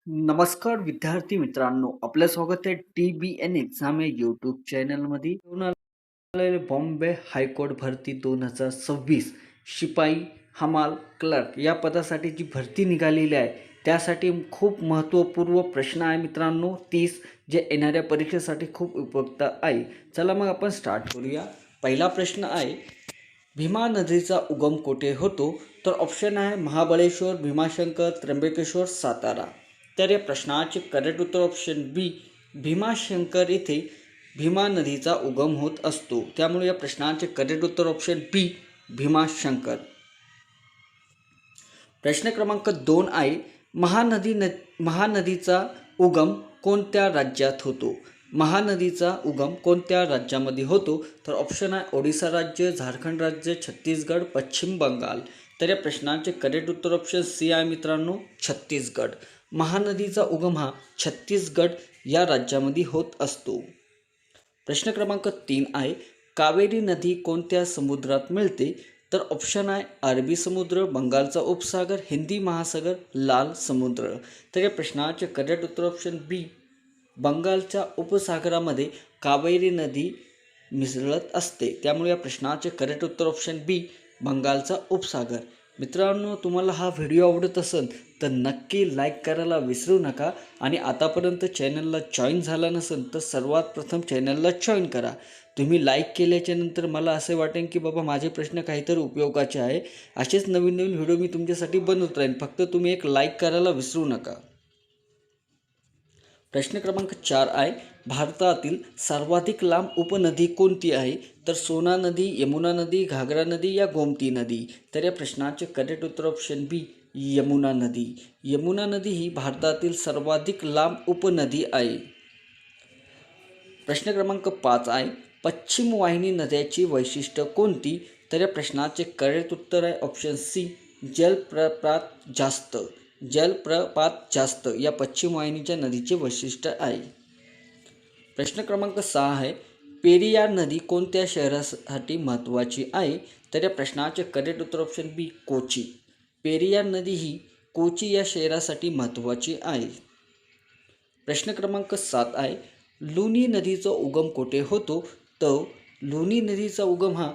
नमस्कार विद्यार्थी मित्रांनो, आपलं स्वागत आहे TBN एक्झाम या यूट्यूब चॅनलमध्ये. घेऊन आलेले बॉम्बे हायकोर्ट भरती 2026 शिपाई हमाल क्लर्क या पदासाठी जी भरती निघालेली आहे त्यासाठी खूप महत्त्वपूर्ण प्रश्न आहे मित्रांनो, 30 जे येणाऱ्या परीक्षेसाठी खूप उपयुक्त आहे. चला मग आपण स्टार्ट करूया. पहिला प्रश्न आहे, भीमा नदीचा उगम कोठे होतो? तर ऑप्शन आहे महाबळेश्वर, भीमाशंकर, त्र्यंबकेश्वर, सातारा. तर या प्रश्नाचे करेक्ट उत्तर ऑप्शन बी, भीमाशंकर येथे भीमा नदीचा उगम होत असतो. त्यामुळे या प्रश्नाचे करेक्ट उत्तर ऑप्शन बी, भीमाशंकर. प्रश्न क्रमांक 2 आहे, महानदीचा उगम कोणत्या राज्यात होतो? महानदीचा उगम कोणत्या राज्यामध्ये होतो? तर ऑप्शन आहे ओडिसा राज्य, झारखंड राज्य, छत्तीसगड, पश्चिम बंगाल. तर या प्रश्नाचे करेक्ट उत्तर ऑप्शन सी आहे मित्रांनो, छत्तीसगड. महानदीचा उगम हा छत्तीसगड या राज्यामध्ये होत असतो. प्रश्न क्रमांक 3 आहे, कावेरी नदी कोणत्या समुद्रात मिळते? तर ऑप्शन आहे अरबी समुद्र, बंगालचा उपसागर, हिंदी महासागर, लाल समुद्र. तर या प्रश्नाचे करेक्ट उत्तर ऑप्शन बी, बंगालच्या उपसागरामध्ये कावेरी नदी मिसळत असते. त्यामुळे या प्रश्नाचे करेक्ट उत्तर ऑप्शन बी, बंगालचा उपसागर. मित्रांनो, तुम्हाला हा व्हिडिओ आवडत असेल तर नक्की लाईक करायला विसरू नका आणि आतापर्यंत चॅनलला जॉईन झाला नसेल तर सर्वात प्रथम चॅनलला जॉईन करा. तुम्ही लाईक केल्याच्या नंतर मला असे वाटेल की बाबा माझे प्रश्न काहीतरी उपयोगाचे आहे. असेच नवीन नवीन व्हिडिओ मी तुमच्यासाठी बनवत राहीन. फक्त तुम्ही एक लाईक करायला विसरू नका. प्रश्न क्रमांक 4 आहे, भारतातील सर्वाधिक लांब उपनदी कोणती आहे? तर सोना नदी, यमुना नदी, घागरा नदी या गोमती नदी. तर या प्रश्नाचे करेक्ट उत्तर ऑप्शन बी, यमुना नदी. यमुना नदी ही भारतातील सर्वाधिक लांब उपनदी आहे. प्रश्न क्रमांक 5 आहे, पश्चिम वाहिनी नद्याची वैशिष्ट्य कोणती? तर या प्रश्नाचे करेक्ट उत्तर आहे ऑप्शन सी, जलप्रपात जास्त या पश्चिम वाहिनीच्या नदीचे वैशिष्ट्य आहे. प्रश्न क्रमांक 6 आहे, पेरियार नदी कोणत्या शहरासाठी महत्त्वाची आहे? तर या प्रश्नाचे करेक्ट उत्तर ऑप्शन बी, कोची. पेरियार नदी ही कोची या शहरासाठी महत्त्वाची आहे. प्रश्न क्रमांक 7 आहे, लुनी नदीचा उगम कोठे होतो? तर लुनी नदीचा उगम हा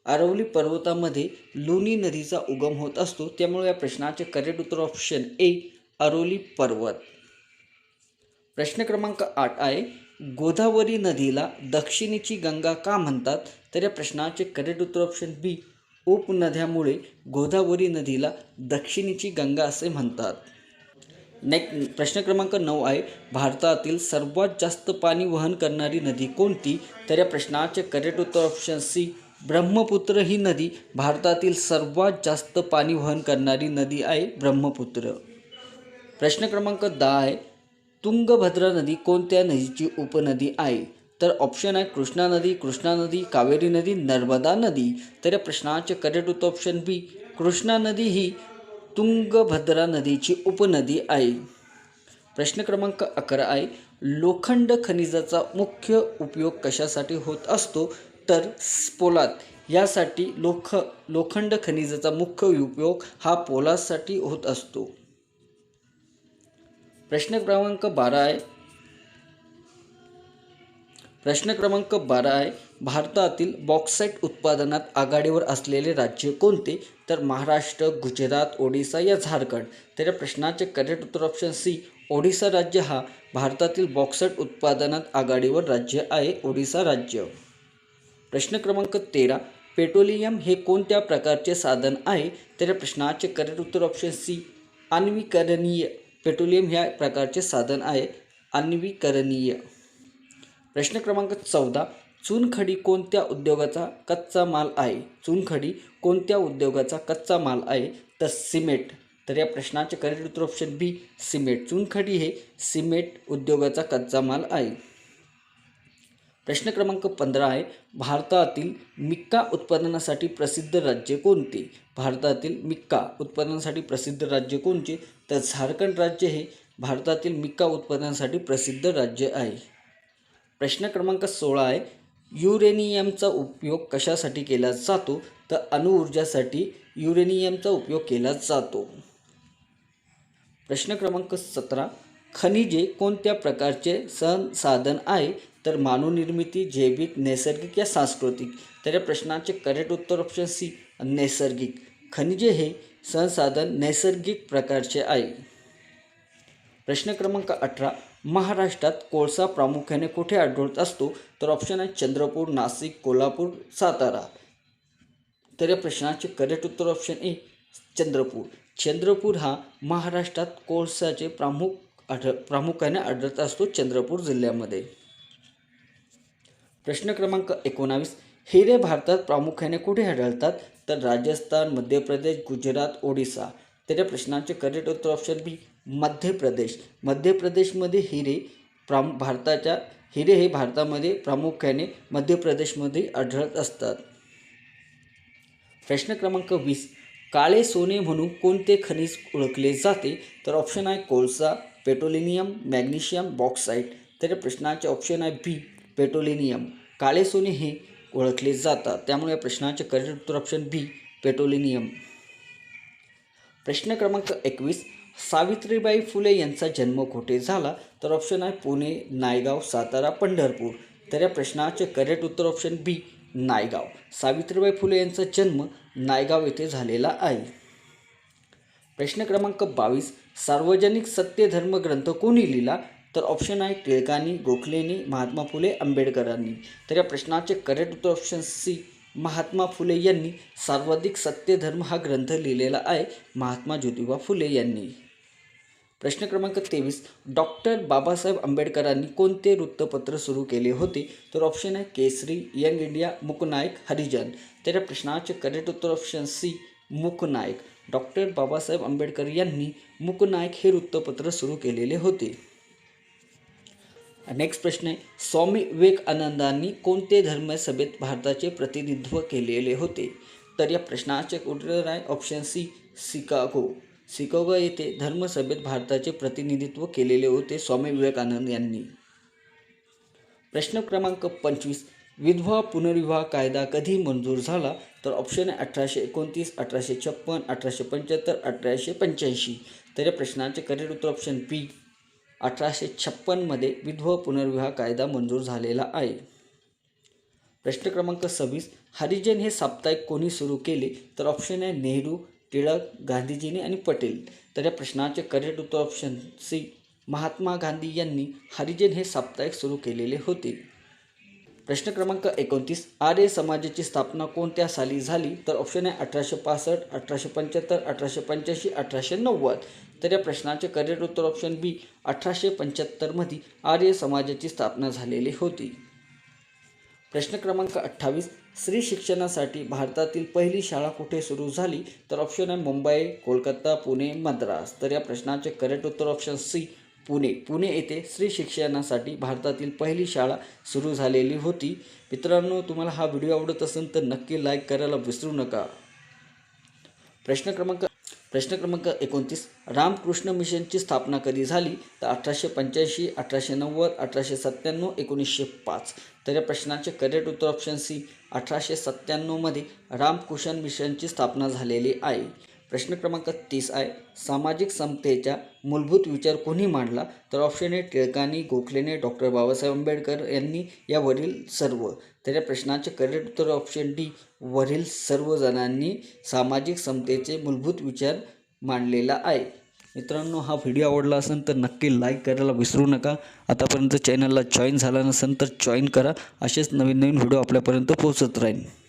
अरवली पर्वतामध्ये लुनी नदीचा उगम होत असतो. त्यामुळे या प्रश्नाचे करेक्ट उत्तर ऑप्शन ए, अरवली पर्वत. प्रश्न क्रमांक 8 आहे, गोदावरी नदीला दक्षिणेची गंगा का म्हणतात? तर या प्रश्नाचे करेक्ट उत्तर ऑप्शन बी, उपनद्यामुळे गोदावरी नदीला दक्षिणेची गंगा असे म्हणतात. नेक्स्ट प्रश्न क्रमांक 9 आहे, भारतातील सर्वात जास्त पाणी वहन करणारी नदी कोणती? तर या प्रश्नाचे करेक्ट उत्तर ऑप्शन सी, ब्रह्मपुत्र ही नदी भारतातील सर्वात जास्त पाणी वहन करणारी नदी आहे, ब्रह्मपुत्र. प्रश्न क्रमांक 10 आहे, तुंगभद्रा नदी कोणत्या नदीची उपनदी आहे? तर ऑप्शन आहे कृष्णा नदी, कावेरी नदी, नर्मदा नदी. तर या प्रश्नाचे करेक्ट उत्तर ऑप्शन बी, कृष्णा नदी ही तुंगभद्रा नदीची उपनदी आहे. प्रश्न क्रमांक 11 आहे, लोखंड खनिजाचा मुख्य उपयोग कशासाठी होत असतो? तर पोलाद यासाठी लोखंड खनिजाचा मुख्य उपयोग हा पोलादसाठी होत असतो. प्रश्न क्रमांक 12 आहे, भारतातील बॉक्साईट उत्पादनात आघाडीवर असलेले राज्य कोणते? तर महाराष्ट्र, गुजरात, ओडिसा या झारखंड. तर या प्रश्नाचे करेक्ट उत्तर ऑप्शन सी, ओडिसा राज्य हा भारतातील बॉक्साईट उत्पादनात आघाडीवर राज्य आहे, ओडिसा राज्य. प्रश्न क्रमांक 13, पेट्रोलियम हे कोणत्या प्रकारचे साधन आहे? तर या प्रश्नाचे करेक्ट उत्तर ऑप्शन सी, आण्विकरणीय. पेट्रोलियम ह्या प्रकारचे साधन आहे, आण्विकरणीय. प्रश्न क्रमांक 14, चुनखडी कोणत्या उद्योगाचा कच्चा माल आहे? चुनखडी कोणत्या उद्योगाचा कच्चा माल आहे? तर सिमेंट. तर या प्रश्नाचे करेक्ट उत्तर ऑप्शन बी, सिमेंट. चुनखडी हे सिमेंट उद्योगाचा कच्चा माल आहे. प्रश्न क्रमांक 15 आहे, भारतातील मिक्का उत्पादनासाठी प्रसिद्ध राज्य कोणते? भारतातील मिक्का उत्पादनासाठी प्रसिद्ध राज्य कोणते? तर झारखंड राज्य हे भारतातील मिक्का उत्पादनासाठी प्रसिद्ध राज्य आहे. प्रश्न क्रमांक 16 आहे, युरेनियमचा उपयोग कशासाठी केला जातो? तर अणुऊर्जासाठी युरेनियमचा उपयोग केला जातो. प्रश्न क्रमांक 17, खनिजे कोणत्या प्रकारचे संसाधन आहे? तर मानवनिर्मिती, जैविक, नैसर्गिक या सांस्कृतिक. तर या प्रश्नाचे करेक्ट उत्तर ऑप्शन सी नैसर्गिक. खनिजे हे संसाधन नैसर्गिक प्रकारचे आहे. प्रश्न क्रमांक 18, महाराष्ट्रात कोळसा प्रामुख्याने कुठे आढळत असतो? तर ऑप्शन आहे चंद्रपूर, नाशिक, कोल्हापूर, सातारा. तर या प्रश्नाचे करेक्ट उत्तर ऑप्शन ए चंद्रपूर. चंद्रपूर हा महाराष्ट्रात कोळसाचे प्रामुख्याने आढळत असतो चंद्रपूर जिल्ह्यामध्ये. प्रश्न क्रमांक 19, हिरे भारतात प्रामुख्याने कुठे आढळतात? तर राजस्थान, मध्य प्रदेश, गुजरात, ओडिसा. तर या प्रश्नाचे करेक्ट उत्तर ऑप्शन बी मध्य प्रदेश. मध्य प्रदेशमध्ये हिरे हे भारतामध्ये प्रामुख्याने मध्य प्रदेशमध्ये आढळत असतात. प्रश्न क्रमांक 20, काळे सोने म्हणून कोणते खनिज ओळखले जाते? तर ऑप्शन आहे कोळसा, पेट्रोलियम, मॅग्नेशियम, बॉक्साईट. तर या प्रश्नाचे ऑप्शन आहे बी पेट्रोलियम. काळे सोने हे ओळखले जातात, त्यामुळे या प्रश्नाचे करेक्ट उत्तर ऑप्शन बी पेट्रोलियम. प्रश्न क्रमांक 21, सावित्रीबाई फुले यांचा जन्म कुठे झाला? तर ऑप्शन आहे पुणे, नायगाव, सातारा, पंढरपूर. तर या प्रश्नाचे करेक्ट उत्तर ऑप्शन बी नायगाव. सावित्रीबाई फुले यांचा जन्म नायगाव येथे झालेला आहे. प्रश्न क्रमांक 22, सार्वजनिक सत्यधर्म ग्रंथ कोणी लिहिला? तर ऑप्शन आहे टिळकांनी, गोखलेंनी, महात्मा फुले, आंबेडकरांनी. तर या प्रश्नाचे करेक्ट उत्तर ऑप्शन सी महात्मा फुले यांनी सार्वजनिक सत्यधर्म हा ग्रंथ लिहिलेला आहे महात्मा ज्योतिबा फुले यांनी. प्रश्न क्रमांक 23, डॉक्टर बाबासाहेब आंबेडकरांनी कोणते वृत्तपत्र सुरू केले होते? तर ऑप्शन आहे केसरी, यंग इंडिया, मूकनायक, हरिजन. तर या प्रश्नाचे करेक्ट उत्तर option C Mooknayak. Doctor Babasaheb Ambedkar यांनी मूकनायक हे वृत्तपत्र सुरू केलेले होते. नेक्स्ट प्रश्न आहे, स्वामी विवेकानंदांनी कोणते धर्मसभेत भारताचे प्रतिनिधित्व केलेले होते? तर या प्रश्नाचे उत्तर आहे ऑप्शन सी शिकागो. शिकागो येथे धर्मसभेत भारताचे प्रतिनिधित्व केलेले होते स्वामी विवेकानंद यांनी. प्रश्न क्रमांक 25, विधवा पुनर्विवाह कायदा कधी मंजूर झाला? तर ऑप्शन आहे 1829, 1856, 1875, 1885. तर या प्रश्नाचे करेक्ट उत्तर ऑप्शन बी 1856मध्ये विधवा पुनर्विवाह कायदा मंजूर झालेला आहे. प्रश्न क्रमांक 26, हरिजन हे साप्ताहिक कोणी सुरू केले? तर ऑप्शन आहे नेहरू, टिळक, गांधीजींनी आणि पटेल. तर या प्रश्नाचे करेक्ट उत्तर ऑप्शन सी महात्मा गांधी यांनी हरिजन हे साप्ताहिक सुरू केलेले होते. प्रश्न क्रमांक 29, आर्य समाजाची स्थापना कोणत्या साली झाली? तर ऑप्शन आहे 1865, 1875, 1885, 1890. तर या प्रश्नाचे करेक्ट उत्तर ऑप्शन बी 1875मध्ये आर्य समाजाची स्थापना झालेली होती. प्रश्न क्रमांक 28, स्त्री शिक्षणासाठी भारतातील पहिली शाळा कुठे सुरू झाली? तर ऑप्शन आहे मुंबई, कोलकाता, पुणे, मद्रास. तर या प्रश्नाचे करेक्ट उत्तर ऑप्शन सी पुणे. पुणे येथे स्त्री शिक्षणासाठी भारतातील पहिली शाळा सुरू झालेली होती. मित्रांनो, तुम्हाला हा व्हिडिओ आवडत असेल तर नक्की लाईक करायला विसरू नका. प्रश्न क्रमांक 29, रामकृष्ण मिशनची स्थापना कधी झाली? तर 1885, 1890, 1897, 1905. तर या प्रश्नाचे करेक्ट उत्तर ऑप्शन सी 1897मध्ये रामकृष्ण मिशनची स्थापना झालेली आहे. प्रश्न क्रमांक 30 आहे, सामाजिक समतेचा मूलभूत विचार कोणी मांडला? तर ऑप्शन ए टिळकांनी, गोखलेने, डॉक्टर बाबासाहेब आंबेडकर यांनी, या वरील सर्व. तर या प्रश्नाचे करेक्ट उत्तर ऑप्शन डी वरील सर्व जणांनी सामाजिक समतेचे मूलभूत विचार मांडलेला आहे. मित्रांनो, हा व्हिडिओ आवडला असेल तर नक्की लाईक करायला विसरू नका. आतापर्यंत चॅनलला जॉईन झाला नसेल तर जॉईन करा. असेच नवीन व्हिडिओ आपल्यापर्यंत पोहोचत राहील.